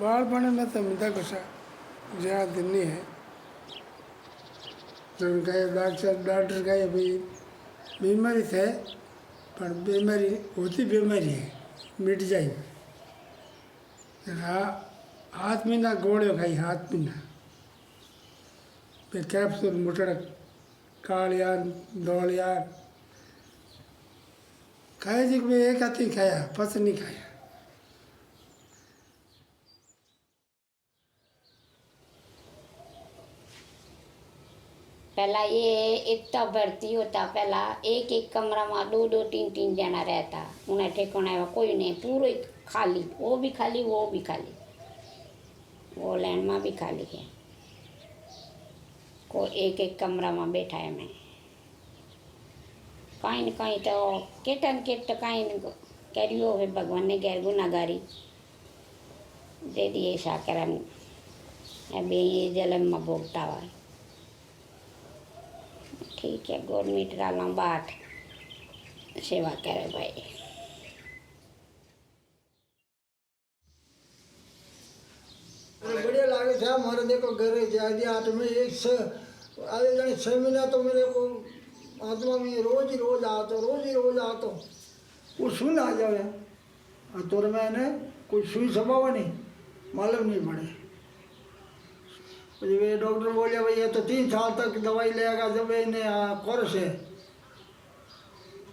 બાળપણમાં તો બધા કશા જ્યાં દિનની है तो कहे डॉक्टर कहे भाई बीमारी थे पर बीमारी होती बीमारी है मिट जाए हाथ महीना गोलियों खाई हाथ महीना फिर कैप्सूल मुटड़ कालिया दौड़िया खाए जी भाई एक हाथी खाया पस नहीं खाया। पहला ये इतना भर्ती होता, पहला एक एक कमरा में दो दो तीन तीन जना रहता, उन्हें ठिकाना कोई नहीं, पूरे खाली, वो भी खाली वो भी खाली, वो लैंड में भी खाली है, को एक एक कमरा में बैठा है। मैं कहीं न कहीं तो केटन केट कहीं करियो है, भगवान ने गैर गुनागारी दे दिए शाकरन अभी ये जलम में भोगता हुआ। ठीक है, गवर्नमेंट डाला बाट सेवा करे भाई। बढ़िया लागे था हमारे देखो घर जाए 8 में एक आधे जाने 6 महीना तो मेरे को आत्मा में रोज ही रोज आता वो सुन आ जाए तो मैंने कुछ सुई सभावा नहीं मालूम नहीं पड़े। वे डॉक्टर बोले भाई ये तो 3 साल तक दवाई लेगा, जब इन्हें कोर्स है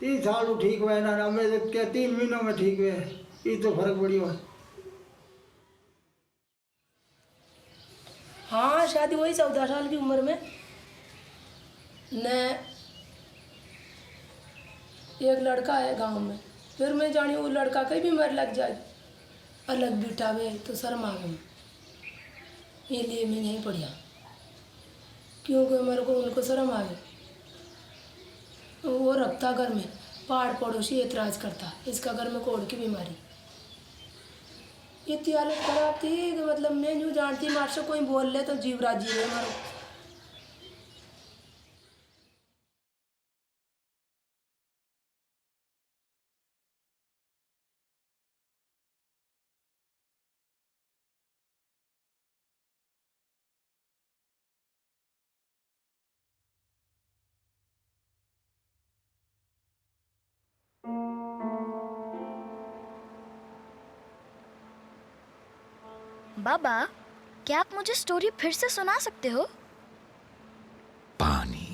3 साल ठीक हुआ ना, हमें क्या 3 महीनों में ठीक हुए, ये तो फर्क पड़ी हुआ। हाँ शादी वही 14 साल की उम्र में न एक लड़का है गांव में, फिर मैं जानी वो लड़का कहीं भी मर लग जाए अलग बिठावे तो शर्म आ गई, इसलिए मैं नहीं पढ़िया क्योंकि मेरे को उनको शर्म आ गई। वो रखता घर में, पाड़ पड़ोसी एतराज़ करता इसका घर में कोढ़ की बीमारी, इतनी हालत खराब थी कि मतलब मैं यूँ जानती मार से कोई बोल ले तो जीव राजी रहे मारो। बाबा, क्या आप मुझे स्टोरी फिर से सुना सकते हो? पानी,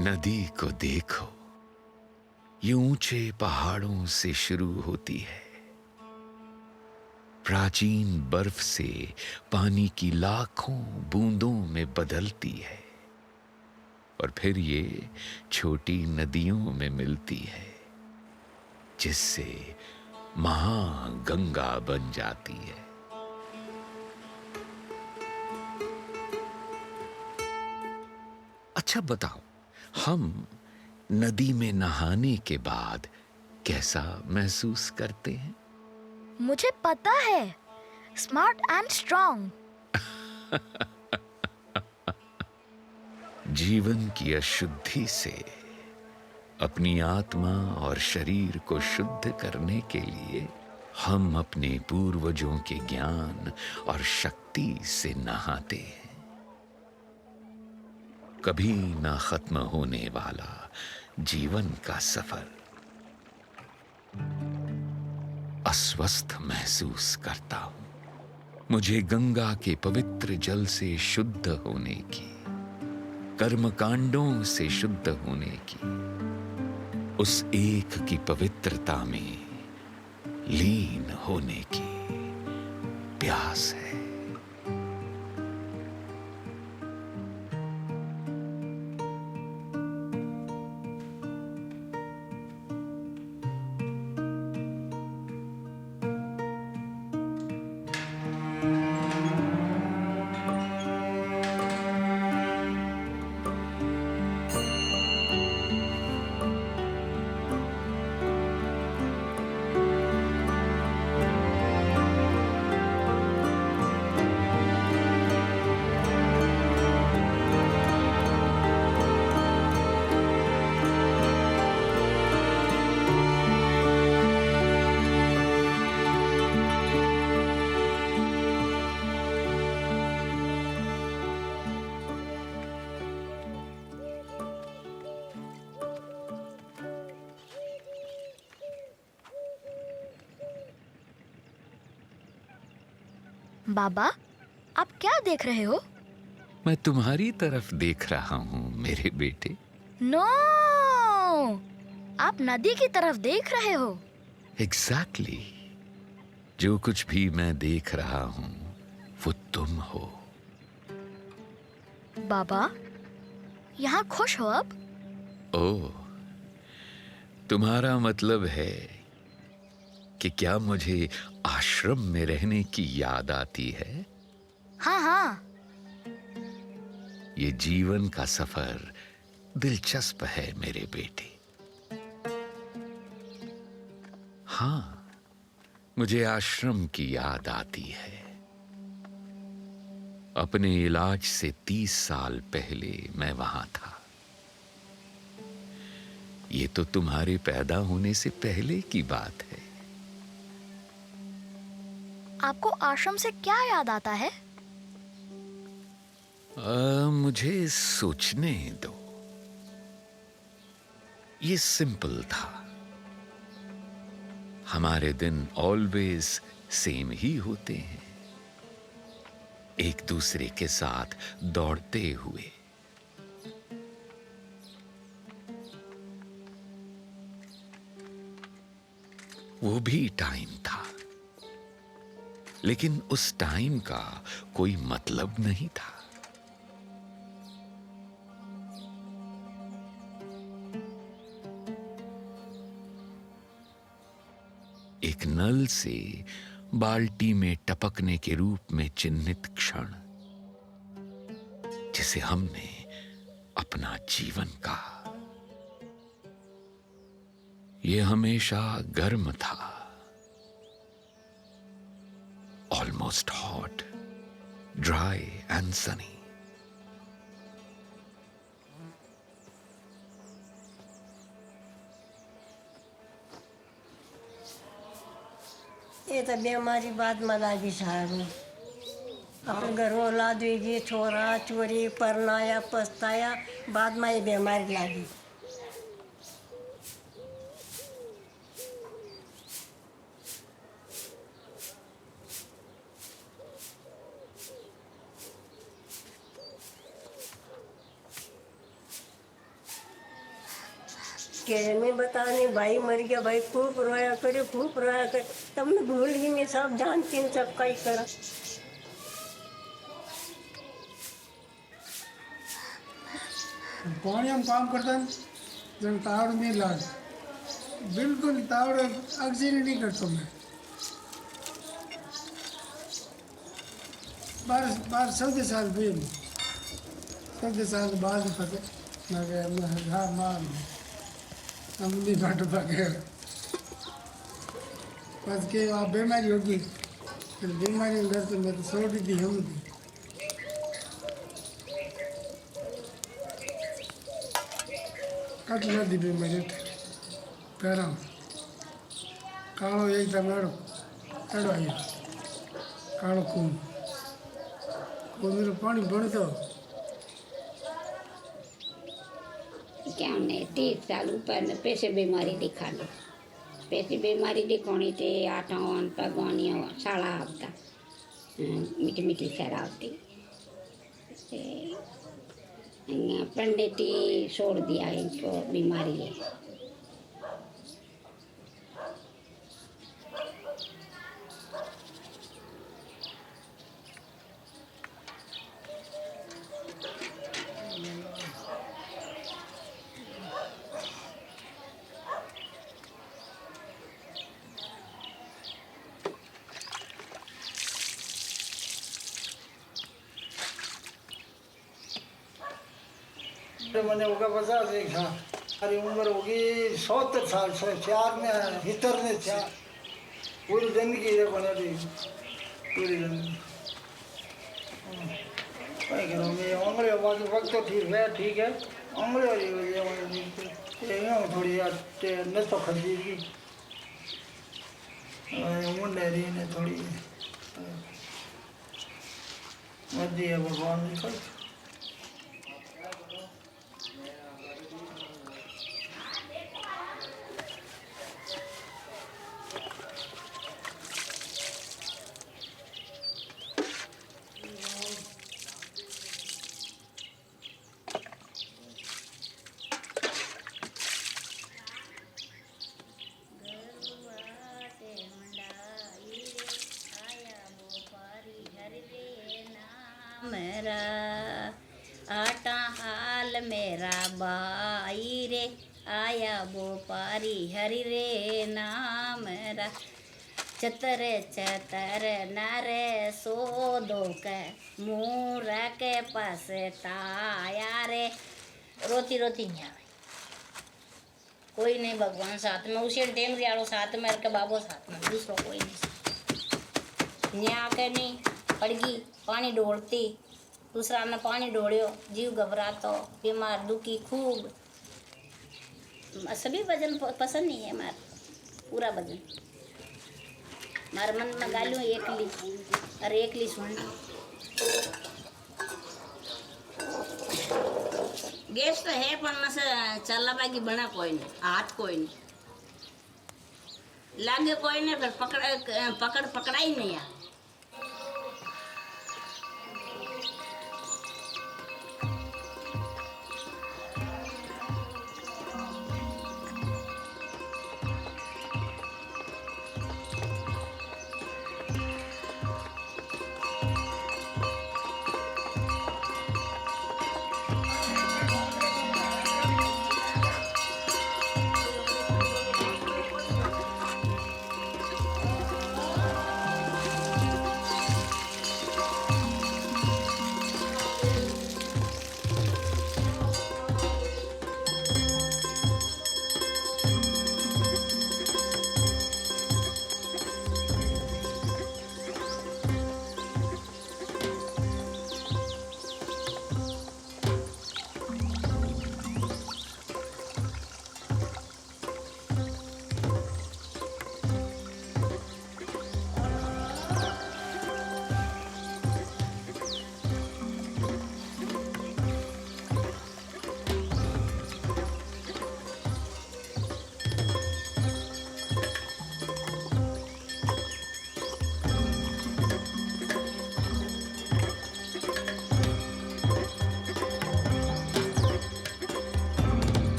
नदी को देखो, ये ऊंचे पहाड़ों से शुरू होती है, प्राचीन बर्फ से पानी की लाखों बूंदों में बदलती है और फिर ये छोटी नदियों में मिलती है, जिससे महागंगा बन जाती है। अच्छा बताओ, हम नदी में नहाने के बाद कैसा महसूस करते हैं? मुझे पता है, स्मार्ट एंड स्ट्रॉन्ग। जीवन की अशुद्धि से अपनी आत्मा और शरीर को शुद्ध करने के लिए हम अपने पूर्वजों के ज्ञान और शक्ति से नहाते हैं। कभी ना खत्म होने वाला जीवन का सफर। अस्वस्थ महसूस करता हूं। मुझे गंगा के पवित्र जल से शुद्ध होने की, कर्मकांडों से शुद्ध होने की, उस एक की पवित्रता में लीन होने की प्यास है। बाबा, आप क्या देख रहे हो? मैं तुम्हारी तरफ देख रहा हूँ मेरे बेटे। नो, आप नदी की तरफ देख रहे हो। एग्जैक्टली। जो कुछ भी मैं देख रहा हूँ वो तुम हो। बाबा, यहाँ खुश हो अब? ओह, तुम्हारा मतलब है कि क्या मुझे आश्रम में रहने की याद आती है? हाँ हाँ। ये जीवन का सफर दिलचस्प है मेरे बेटे। हाँ, मुझे आश्रम की याद आती है। अपने इलाज से 30 साल पहले मैं वहां था। ये तो तुम्हारे पैदा होने से पहले की बात है। आपको आश्रम से क्या याद आता है? मुझे सोचने दो। ये सिंपल था। हमारे दिन ऑलवेज सेम ही होते हैं, एक दूसरे के साथ दौड़ते हुए। वो भी टाइम था, लेकिन उस टाइम का कोई मतलब नहीं था। एक नल से बाल्टी में टपकने के रूप में चिन्हित क्षण, जिसे हमने अपना जीवन कहा। यह हमेशा गर्म था, almost hot, dry and Sunny. ये तो बीमारी बाद में लागी सारू। अपने घर औलाद हुई, छोरा चोरी परनाया पछताया, बाद में ये बीमारी लागी। के मैं बताने भाई मर गया, भाई खूब रोया करे, खूब रोया करे। तब मैं भूल गई, मैं सब जानती हूँ, सब कहीं करा। पानी हम काम करता है जब तावड़ नहीं लाग, बिल्कुल तावड़ अक्सर नहीं करता मैं। बार 14 साल भी 14 साल बाद पता मैं हाँ मार हम नहीं बाट पाके बस के आप बीमारी होगी, फिर बीमारी अंदर तो मैं तो छोड़ दी हम दी। कट दी बीमारी पैरों कालो एकदम एड़ो आई कालो खून मेरे पानी बढ़तो। क्या हमने 30 साल ऊपर ने पैसे बीमारी दिखानी, पैसे बीमारी दिखानी थे। आटावन पगवानी साड़ा आवता, मीठी मीठी शराबती पंडित ही छोड़ दिया इनको बीमारी है। मैंने होगा 50 साल, हमारी उम्र होगी 70 साल से 4 में भीतर ने 4 पूरी जिंदगी है बना दी, पूरी जिंदगी कहीं करो। मैं उम्र बाकी वक्त तो ठीक है उम्र ये थोड़ी न तो खरीदी की उम्र रही ने थोड़ी मर्जी है भगवान की। लाल मेरा भाई रे, आया वो पारी हरि रे नाम रा, चतर चतर नर सोदो के मूर के पास ताया रे। रोती रोती नहीं आवे, कोई नहीं भगवान साथ में, उसी टाइम रियाड़ो साथ में के बाबो साथ में, दूसरो कोई नहीं। न्या के नहीं पड़गी पानी ढोलती, दूसरा ने पानी ढोड़ियो, जीव घबरातो, बीमार दुखी खूब। सभी भजन पसंद नहीं है हमारे, पूरा भजन मारे मन में गालू एकली, अरे एकली सुन। गैस तो है पर न से चलना बाकी बना कोई नहीं, हाथ कोई नहीं लागे, कोई नहीं, फिर पकड़ा ही नहीं है।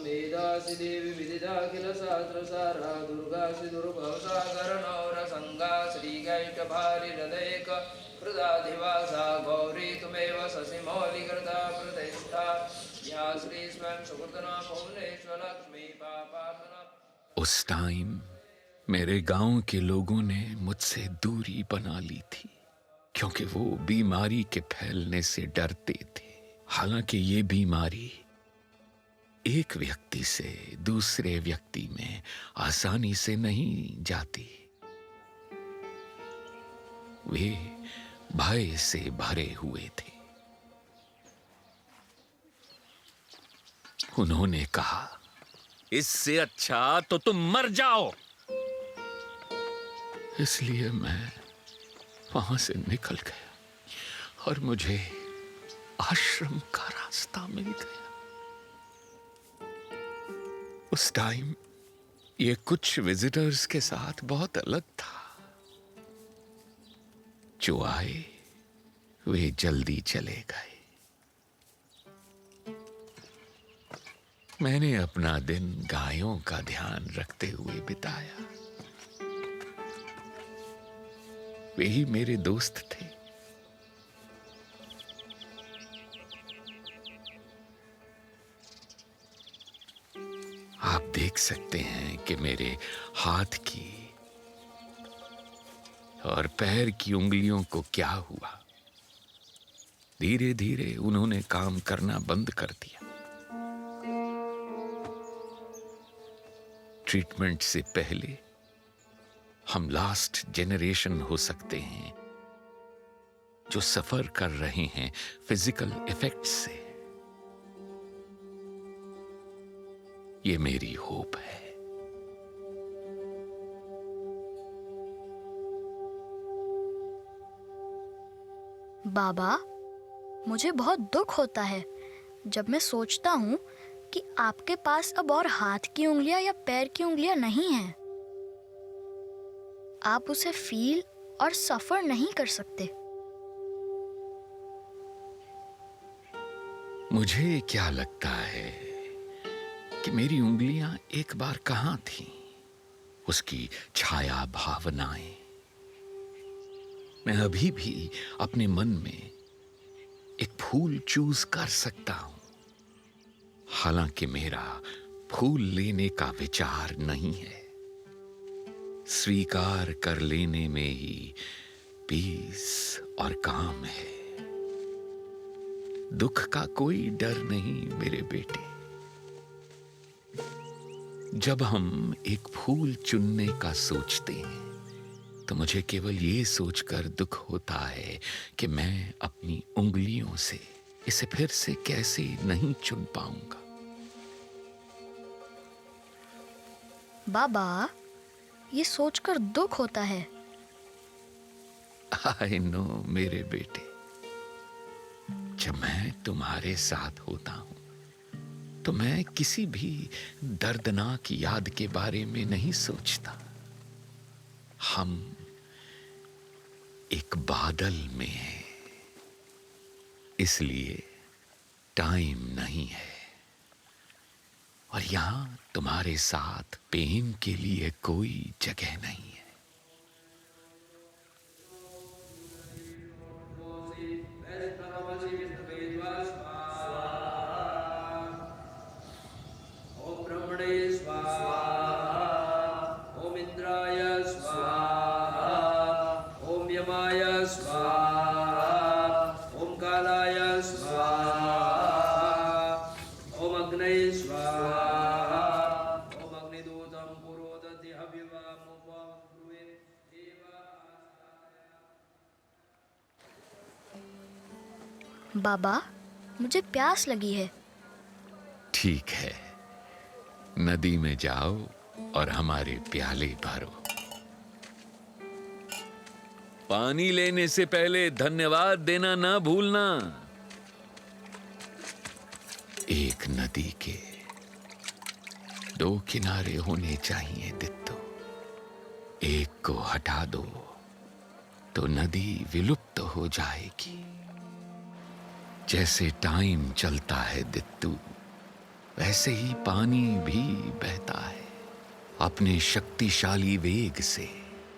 वेदासि देवी विदिताखिल शास्त्रसारा दुर्गासि दुर्भवसागरनौरसङ्गा श्रीकैटभारिहृदयेक हृदाधिवासा गौरी तुमेव शशिमौलिकृता प्रतिष्ठा या श्री स्वयं सुकृतना भुवनेश्वरलक्ष्मी पापात्मना। उस टाइम मेरे गांव के लोगों ने मुझसे दूरी बना ली थी, क्योंकि वो बीमारी के फैलने से डरते थे। हालांकि ये बीमारी एक व्यक्ति से दूसरे व्यक्ति में आसानी से नहीं जाती। वे भय से भरे हुए थे। उन्होंने कहा, इससे अच्छा तो तुम मर जाओ। इसलिए मैं वहां से निकल गया और मुझे आश्रम का रास्ता मिल गया। उस टाइम ये कुछ विजिटर्स के साथ बहुत अलग था। जो आए वे जल्दी चले गए। मैंने अपना दिन गायों का ध्यान रखते हुए बिताया। वे ही मेरे दोस्त थे। आप देख सकते हैं कि मेरे हाथ की और पैर की उंगलियों को क्या हुआ। धीरे धीरे उन्होंने काम करना बंद कर दिया। ट्रीटमेंट से पहले हम लास्ट जनरेशन हो सकते हैं जो सफर कर रहे हैं फिजिकल इफेक्ट्स से। ये मेरी होप है। बाबा, मुझे बहुत दुख होता है जब मैं सोचता हूँ कि आपके पास अब और हाथ की उंगलियां या पैर की उंगलियां नहीं हैं। आप उसे फील और सफर नहीं कर सकते। मुझे क्या लगता है कि मेरी उंगलियां एक बार कहां थीं, उसकी छाया भावनाएं मैं अभी भी अपने मन में एक फूल चूज कर सकता हूं। हालांकि मेरा फूल लेने का विचार नहीं है। स्वीकार कर लेने में ही पीस और काम है। दुख का कोई डर नहीं मेरे बेटे। जब हम एक फूल चुनने का सोचते हैं तो मुझे केवल ये सोचकर दुख होता है कि मैं अपनी उंगलियों से इसे फिर से कैसे नहीं चुन पाऊंगा। बाबा, ये सोचकर दुख होता है। आई नो मेरे बेटे। जब मैं तुम्हारे साथ होता हूं तो मैं किसी भी दर्दनाक याद के बारे में नहीं सोचता। हम एक बादल में हैं, इसलिए टाइम नहीं है। और यहां तुम्हारे साथ पेन के लिए कोई जगह नहीं है। ओम ब्रह्मणे स्वाहा, ओम इंद्राय स्वाहा, ओम यमाय स्वाहा, ओम कालाय स्वाहा, ओम अग्नये स्वाहा, ओम अग्निदूतं पुरोदति हविवामुपं ब्रुवे देवा। बाबा, मुझे प्यास लगी है। ठीक है, नदी में जाओ और हमारे प्याले भरो। पानी लेने से पहले धन्यवाद देना ना भूलना। एक नदी के दो किनारे होने चाहिए दित्तो। एक को हटा दो तो नदी विलुप्त हो जाएगी। जैसे टाइम चलता है दित्तू, वैसे ही पानी भी बहता है अपने शक्तिशाली वेग से,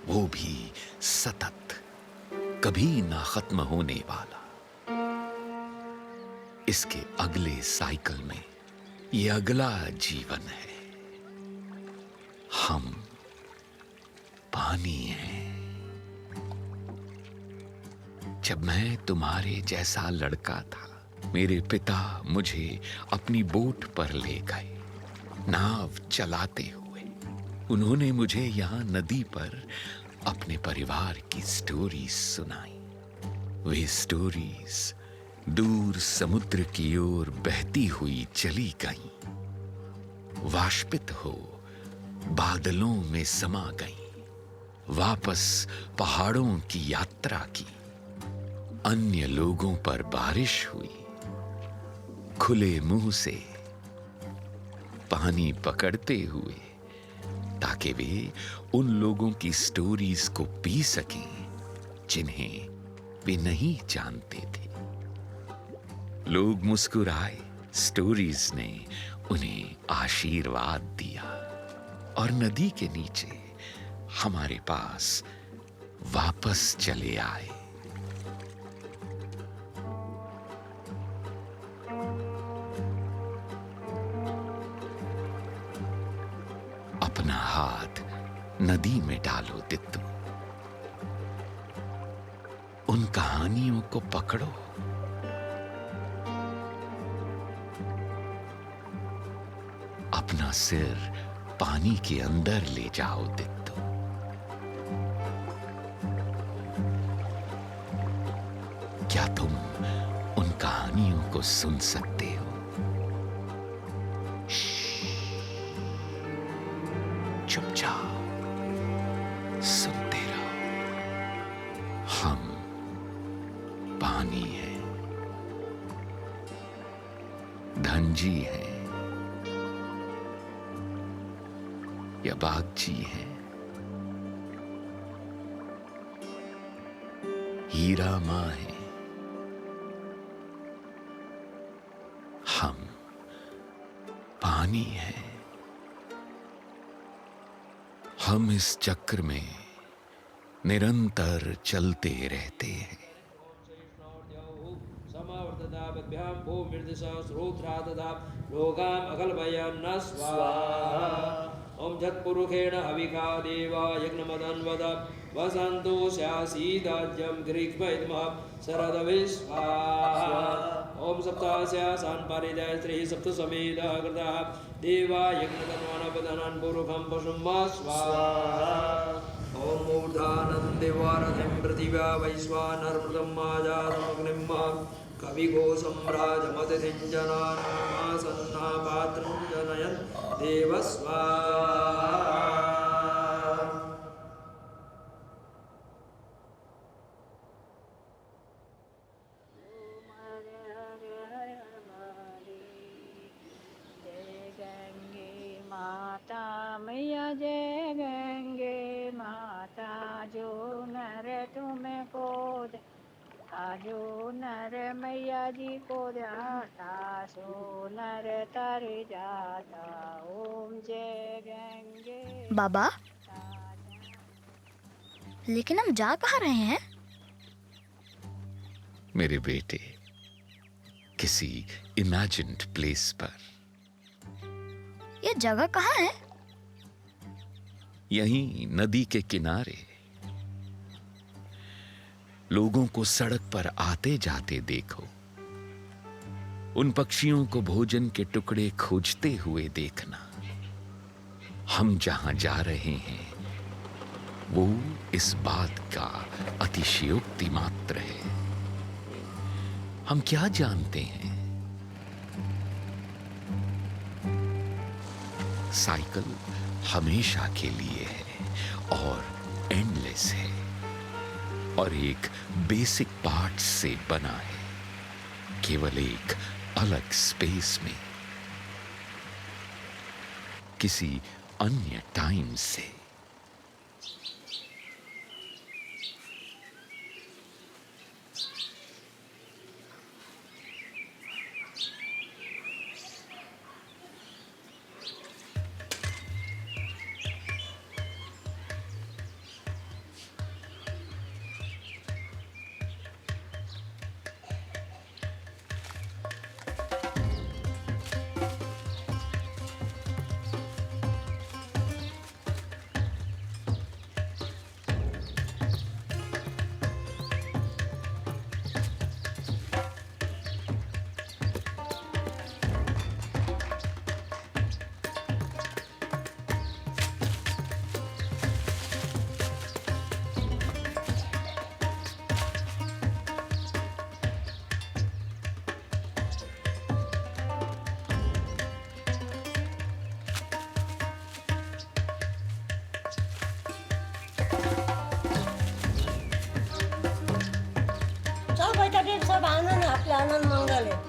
वो भी सतत, कभी ना खत्म होने वाला। इसके अगले साइकिल में ये अगला जीवन है। हम पानी हैं। जब मैं तुम्हारे जैसा लड़का था, मेरे पिता मुझे अपनी बोट पर ले गए, नाव चलाते हुए। उन्होंने मुझे यहाँ नदी पर अपने परिवार की स्टोरीज सुनाई। वे स्टोरीज दूर समुद्र की ओर बहती हुई चली गईं, वाष्पित हो बादलों में समा गईं, वापस पहाड़ों की यात्रा की। अन्य लोगों पर बारिश हुई, खुले मुंह से पानी पकड़ते हुए, ताकि वे उन लोगों की स्टोरीज को पी सकें जिन्हें वे नहीं जानते थे। लोग मुस्कुराए, स्टोरीज ने उन्हें आशीर्वाद दिया और नदी के नीचे हमारे पास वापस चले आए। अपना हाथ नदी में डालो तित्तू, उन कहानियों को पकड़ो। अपना सिर पानी के अंदर ले जाओ तित्तू। क्या तुम उन कहानियों को सुन सकते हो? चुपचाप सुनते रहो। हम पानी है, धनजी है या बागजी है, हीरा माँ है, हम पानी है। हम इस चक्र में निरंतर चलते रहते हैं। समावर्तताभ्यां भूमिर्दिशा श्रोत्रा तथा लोकाम् अकल्पयन् न स्वाहा। ओम झत्पुरुषेण हविका देवा यज्ञमदन्वद वसन्तु स्यासीदाज्यं गृह्मैद्मः शरदविस्वाहा। ओम सप्तास्यासान् परिदय स्त्री सप्तसमेधा कृतः देवा यज्ञतन्वानपदनान् पुरुषं पशुं मा स्वाहा। ओम मूर्धानन्देवारथिं पृथिव्या वैश्वानरमृतं माजातमग्निं मा कविघोषम्राजमतिथिं जनानामासन्ना पात्रं जनयन् देव स्वाहा। माता मैया जय गंगे माता, जो नर तुम्हें को आजो नर मैया जी को ध्याता, सो नर तर जाता। ओम जय गंगे। बाबा, लेकिन हम जा कहाँ रहे हैं? मेरे बेटे, किसी इमेजिन्ड प्लेस पर। ये जगह कहाँ है? यहीं नदी के किनारे। लोगों को सड़क पर आते जाते देखो, उन पक्षियों को भोजन के टुकड़े खोजते हुए देखना। हम जहां जा रहे हैं वो इस बात का अतिशयोक्ति मात्र है। हम क्या जानते हैं? साइकिल हमेशा के लिए है और एंडलेस है और एक बेसिक पार्ट से बना है, केवल एक अलग स्पेस में, किसी अन्य टाइम से। सब आनंद आपले आनंद मंगल आहे।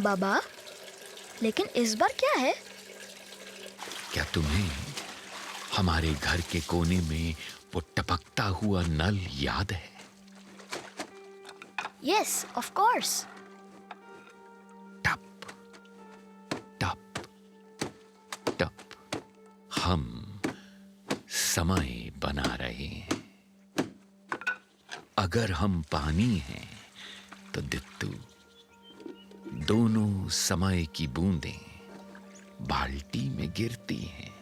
बाबा, लेकिन इस बार क्या है? क्या तुम्हें हमारे घर के कोने में वो टपकता हुआ नल याद है? Yes, of course. टप टप टप हम समय बना रहे हैं। अगर हम पानी हैं तो दित्तू, दोनों समय की बूंदें बाल्टी में गिरती हैं।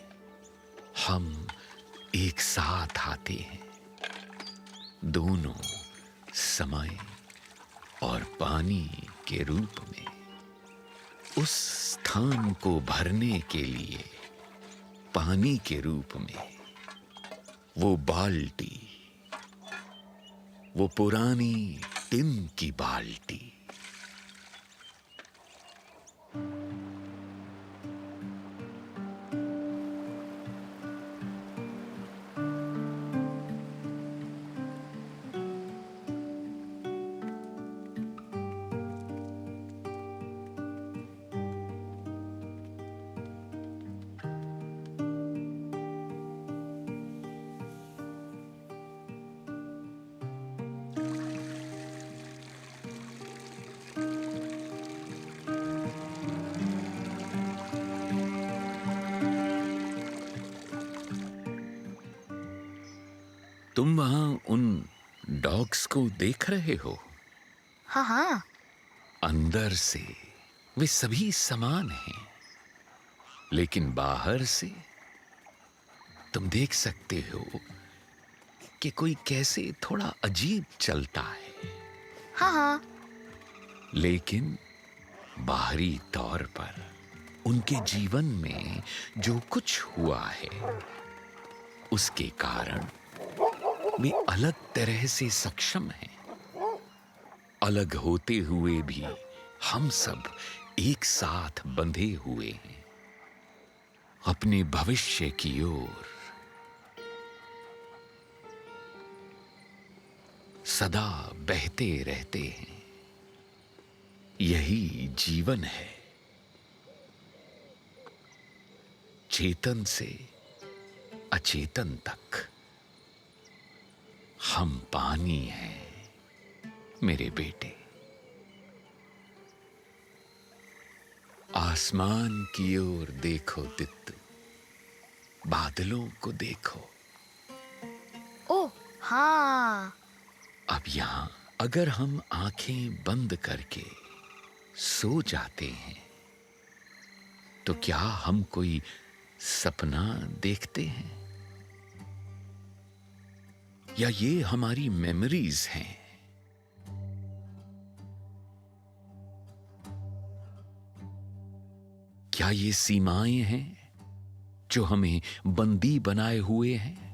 हम एक साथ आते हैं, दोनों समय और पानी के रूप में, उस स्थान को भरने के लिए पानी के रूप में। वो बाल्टी, वो पुरानी टिन की बाल्टी। तुम वहां उन डॉग्स को देख रहे हो? हाँ हाँ। अंदर से वे सभी समान हैं, लेकिन बाहर से तुम देख सकते हो कि कोई कैसे थोड़ा अजीब चलता है। हाँ हाँ। लेकिन बाहरी तौर पर उनके जीवन में जो कुछ हुआ है, उसके कारण वे अलग तरह से सक्षम हैं। अलग होते हुए भी हम सब एक साथ बंधे हुए हैं, अपने भविष्य की ओर। सदा बहते रहते हैं। यही जीवन है। चेतन से अचेतन तक हम पानी हैं, मेरे बेटे। आसमान की ओर देखो दित्तू, बादलों को देखो। ओह हाँ। अब यहां अगर हम आंखें बंद करके सो जाते हैं, तो क्या हम कोई सपना देखते हैं, या ये हमारी मेमोरीज हैं? क्या ये सीमाएं हैं जो हमें बंदी बनाए हुए हैं?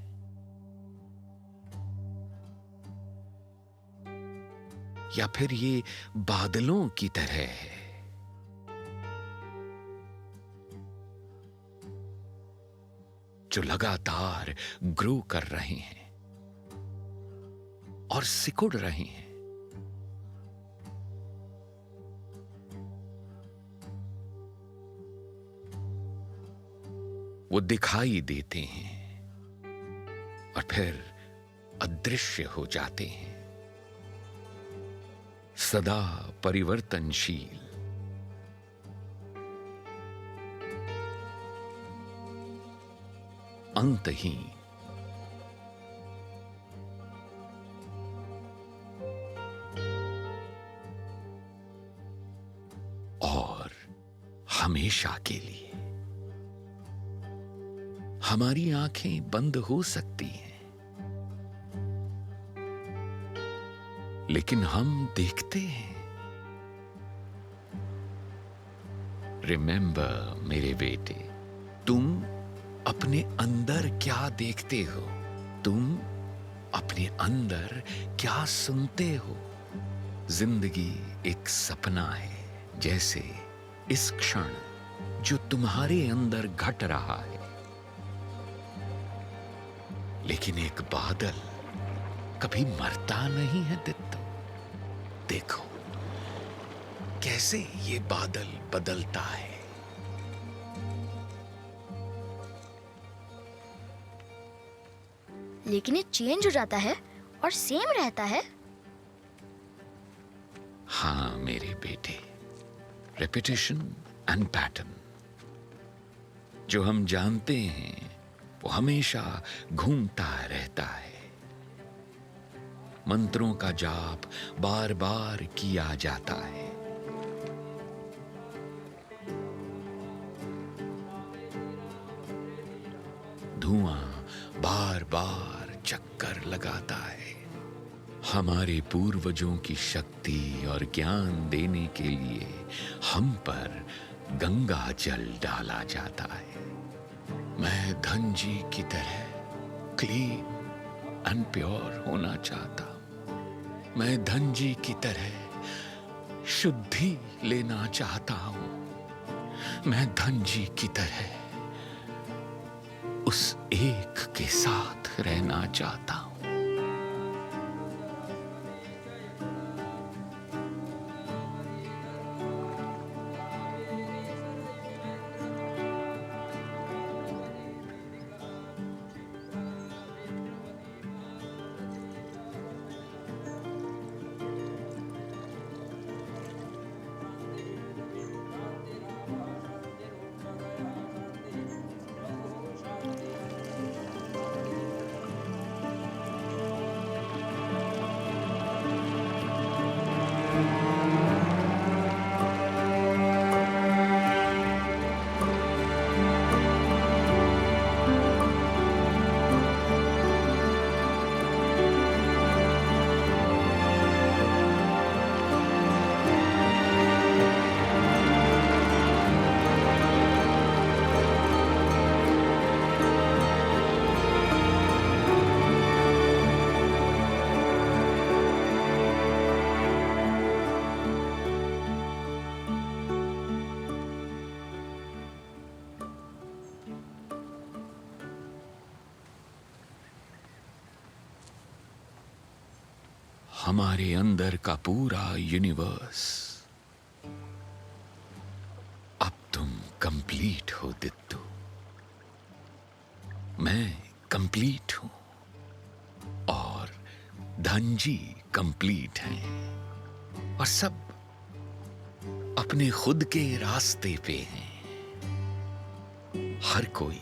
या फिर ये बादलों की तरह है, जो लगातार ग्रो कर रहे हैं और सिकुड़ रहे हैं? वो दिखाई देते हैं और फिर अदृश्य हो जाते हैं। सदा परिवर्तनशील, अंतहीन। और हमेशा के लिए। हमारी आंखें बंद हो सकती हैं, लेकिन हम देखते हैं। रिमेंबर मेरे बेटे, तुम अपने अंदर क्या देखते हो? तुम अपने अंदर क्या सुनते हो? जिंदगी एक सपना है, जैसे इस क्षण जो तुम्हारे अंदर घट रहा है। लेकिन एक बादल कभी मरता नहीं है दित्तू। देखो, कैसे ये बादल बदलता है। लेकिन ये चेंज हो जाता है और सेम रहता है। हाँ मेरे बेटे, रेपिटेशन एंड पैटर्न। जो हम जानते हैं वो हमेशा घूमता रहता है। मंत्रों का जाप बार बार किया जाता है। धुआं बार बार चक्कर लगाता है। हमारे पूर्वजों की शक्ति और ज्ञान देने के लिए हम पर गंगा जल डाला जाता है। मैं धनजी की तरह क्लीन एंड प्योर होना चाहता हूं। मैं धनजी की तरह शुद्धि लेना चाहता हूं। मैं धनजी की तरह उस एक के साथ रहना चाहता हूं। हमारे अंदर का पूरा यूनिवर्स। अब तुम कंप्लीट हो दित्तू। मैं कंप्लीट हूं और धनजी कंप्लीट हैं और सब अपने खुद के रास्ते पे हैं। हर कोई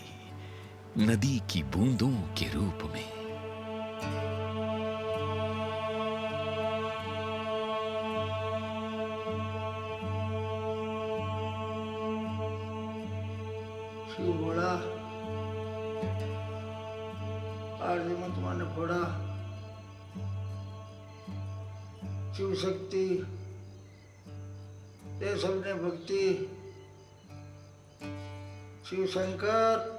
नदी की बूंदों के रूप में। शिव भोला, आरती में तुम्हारे फोड़ा, शिव शक्ति ये सबने भक्ति, शिव शंकर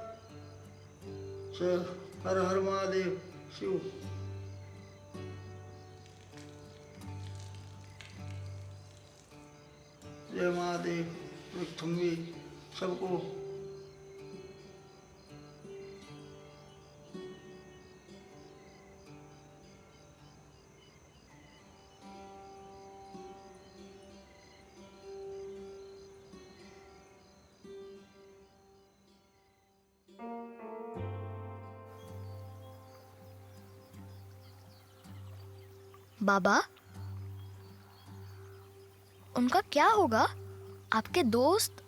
हर हर महादेव शिव। जय महादेव, तुम भी सबको बाबा, उनका क्या होगा? आपके दोस्त?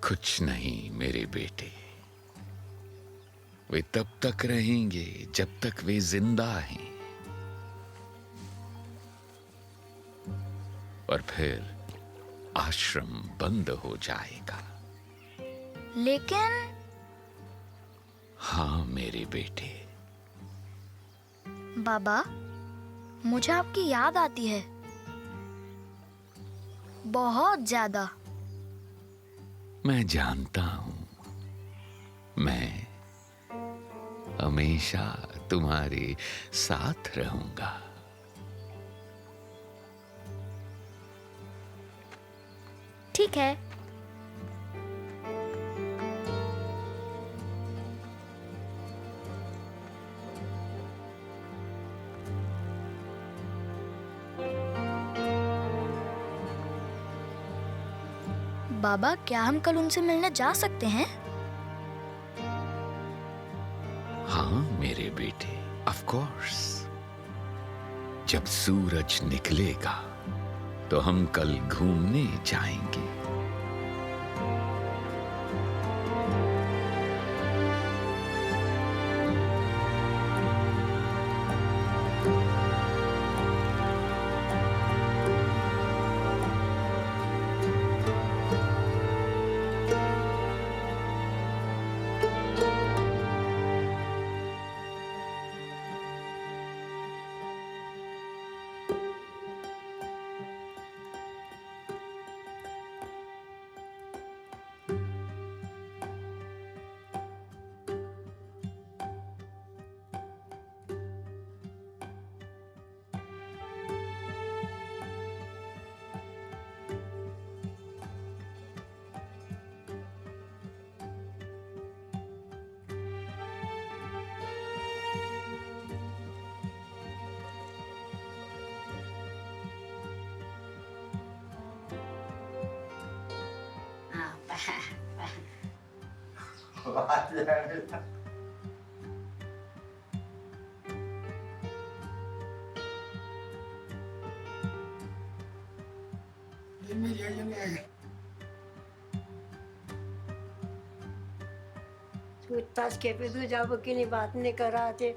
कुछ नहीं मेरे बेटे, वे तब तक रहेंगे जब तक वे जिंदा हैं, और फिर आश्रम बंद हो जाएगा। लेकिन हाँ मेरे बेटे। बाबा, मुझे आपकी याद आती है, बहुत ज्यादा। मैं जानता हूं, मैं हमेशा तुम्हारे साथ रहूंगा। ठीक है। बाबा, क्या हम कल उनसे मिलने जा सकते हैं? हाँ मेरे बेटे, ऑफ कोर्स। जब सूरज निकलेगा तो हम कल घूमने जाएंगे। पूछताछ के पे तू जब की बात नहीं करा थे